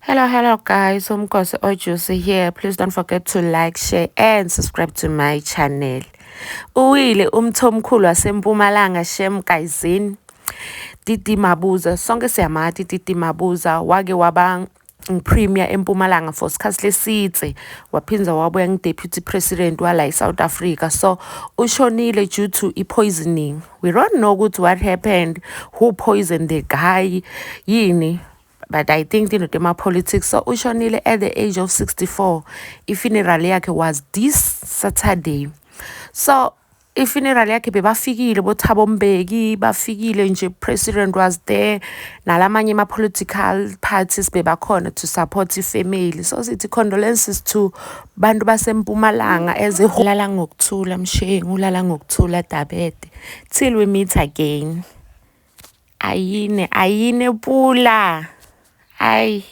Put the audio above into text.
Hello guys, Umkhosi Ojuicy here. Please don't forget to like, share and subscribe to my channel. Uwile umthomkhulu waseMpumalanga Shem Guysini. Titi Mabuza, sonke siyamazi Titi Mabuza wake waba premier eMpumalanga for isikhathi lesidze waphinda wabuya ngu-deputy president wala eSouth Africa. So ushonile due to poisoning. We don't know what happened, who poisoned the guy, yini. But I think my politics. So ushonile at the age of 64. Funeral yakhe was this Saturday. So funeral yakhe bebafikile boThabo Mbeki, bafikile nje, president was there, nalamanye political parties bebakhona to support ifamily. So sithi condolences to bantu baseMpumalanga as a whole. Ulala ngokuthula Mshengu, ulala ngokuthula Dabede. Till we meet again. Ayine pula. Ay.